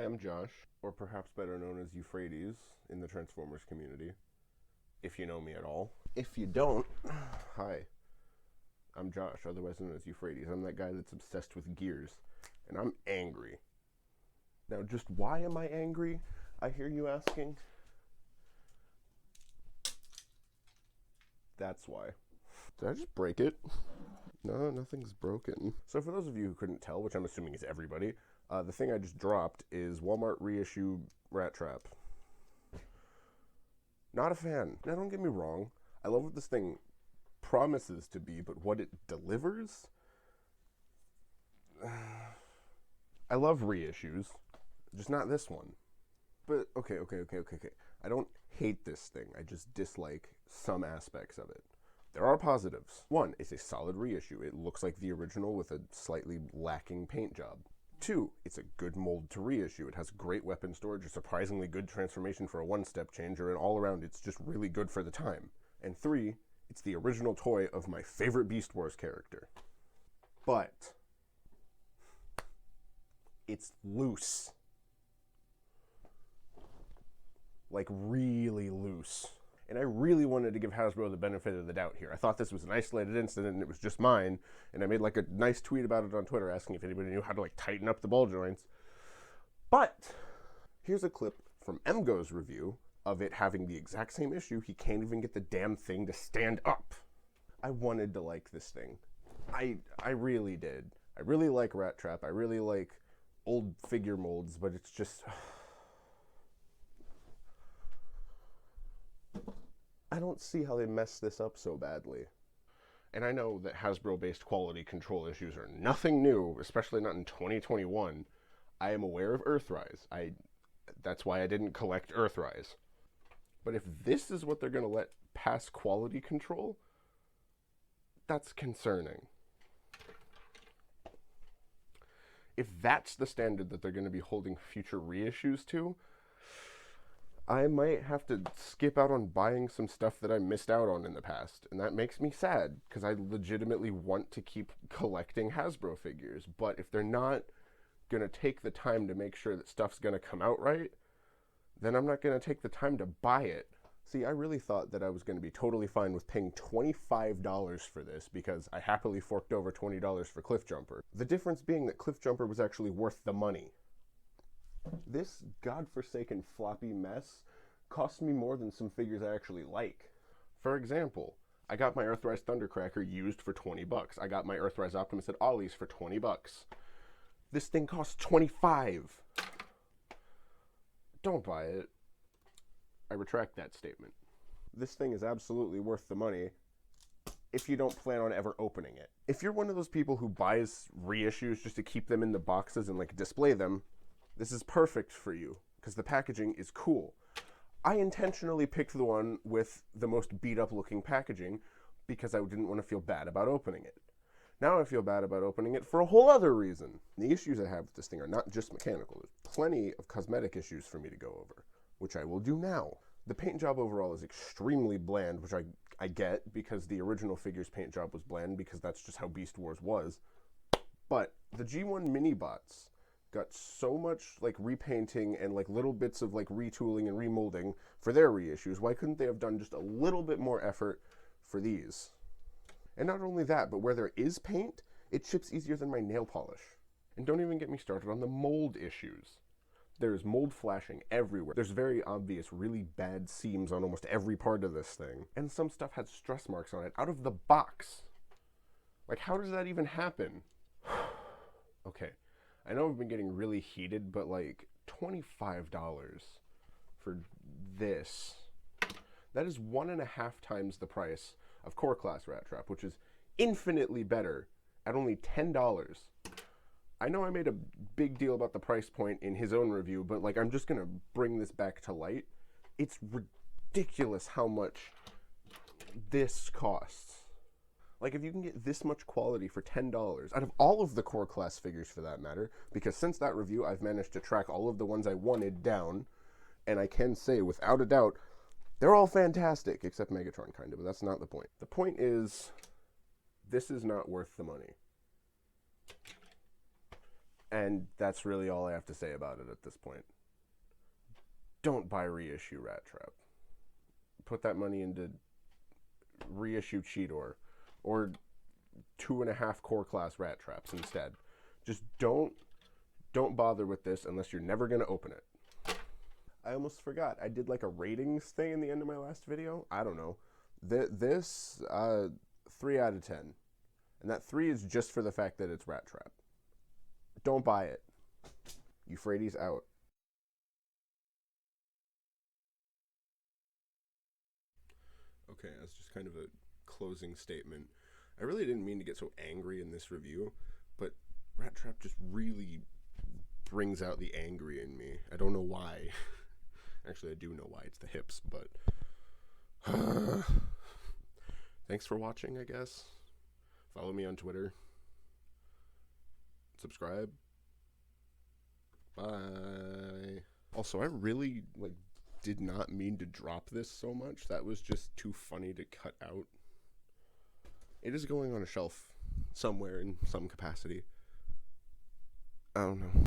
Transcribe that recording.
Hi, I'm Josh, or perhaps better known as Euphrates in the Transformers community, if you know me at all. If you don't, hi, I'm Josh, otherwise known as Euphrates. I'm that guy that's obsessed with gears, and I'm angry. Now, just why am I angry, I hear you asking? That's why. Did I just break it? No, nothing's broken. So for those of you who couldn't tell, which I'm assuming is everybody, the thing I just dropped is Walmart reissue Rattrap. Not a fan. Now don't get me wrong, I love what this thing promises to be, but what it delivers? I love reissues, just not this one. But okay. I don't hate this thing, I just dislike some aspects of it. There are positives. One, it's a solid reissue. It looks like the original with a slightly lacking paint job. Two, it's a good mold to reissue. It has great weapon storage, a surprisingly good transformation for a one-step changer, and all around it's just really good for the time. And three, it's the original toy of my favorite Beast Wars character. But it's loose. Like really loose. And I really wanted to give Hasbro the benefit of the doubt here. I thought this was an isolated incident and it was just mine, and I made like a nice tweet about it on Twitter asking if anybody knew how to like tighten up the ball joints. But here's a clip from MGo's review of it having the exact same issue. He can't even get the damn thing to stand up. I wanted to like this thing. I really did. I really like Rattrap. I really like old figure molds, but it's just... I don't see how they messed this up so badly. And I know that Hasbro-based quality control issues are nothing new, especially not in 2021. I am aware of Earthrise. That's why I didn't collect Earthrise. But if this is what they're going to let pass quality control, that's concerning. If that's the standard that they're going to be holding future reissues to, I might have to skip out on buying some stuff that I missed out on in the past. And that makes me sad, because I legitimately want to keep collecting Hasbro figures. But if they're not going to take the time to make sure that stuff's going to come out right, then I'm not going to take the time to buy it. See, I really thought that I was going to be totally fine with paying $25 for this, because I happily forked over $20 for Cliffjumper. The difference being that Cliffjumper was actually worth the money. This godforsaken floppy mess cost me more than some figures I actually like. For example, I got my Earthrise Thundercracker used for $20. I got my Earthrise Optimus at Ollie's for $20. This thing costs $25. Don't buy it. I retract that statement. This thing is absolutely worth the money if you don't plan on ever opening it. If you're one of those people who buys reissues just to keep them in the boxes and like display them, this is perfect for you, because the packaging is cool. I intentionally picked the one with the most beat-up looking packaging because I didn't want to feel bad about opening it. Now I feel bad about opening it for a whole other reason. The issues I have with this thing are not just mechanical. There's plenty of cosmetic issues for me to go over, which I will do now. The paint job overall is extremely bland, which I get, because the original figure's paint job was bland, because that's just how Beast Wars was. But the G1 mini-bots got so much like repainting and like little bits of like retooling and remolding for their reissues. Why couldn't they have done just a little bit more effort for these? And not only that, but where there is paint, it chips easier than my nail polish. And don't even get me started on the mold issues. There's mold flashing everywhere. There's very obvious, really bad seams on almost every part of this thing. And some stuff had stress marks on it out of the box. Like, how does that even happen? Okay. I know I've been getting really heated, but like $25 for this, that is 1.5 times the price of core class Rattrap, which is infinitely better at only $10. I know I made a big deal about the price point in his own review, but like I'm just gonna bring this back to light. It's ridiculous how much this costs. Like, if you can get this much quality for $10, out of all of the core class figures for that matter, because since that review, I've managed to track all of the ones I wanted down, and I can say, without a doubt, they're all fantastic, except Megatron, kind of, but that's not the point. The point is, this is not worth the money. And that's really all I have to say about it at this point. Don't buy reissue Rattrap. Put that money into reissue Cheetor or 2.5 core class Rattraps instead. Just don't bother with this unless you're never going to open it. I almost forgot. I did like a ratings thing in the end of my last video. I don't know. This 3 out of 10. And that 3 is just for the fact that it's Rattrap. Don't buy it. Euphrates out. Okay, that's just kind of a closing statement. I really didn't mean to get so angry in this review, but Rattrap just really brings out the angry in me. I don't know why. Actually, I do know why. It's the hips, but thanks for watching, I guess. Follow me on Twitter. Subscribe. Bye. Also, I really did not mean to drop this so much. That was just too funny to cut out. It is going on a shelf somewhere in some capacity. I don't know.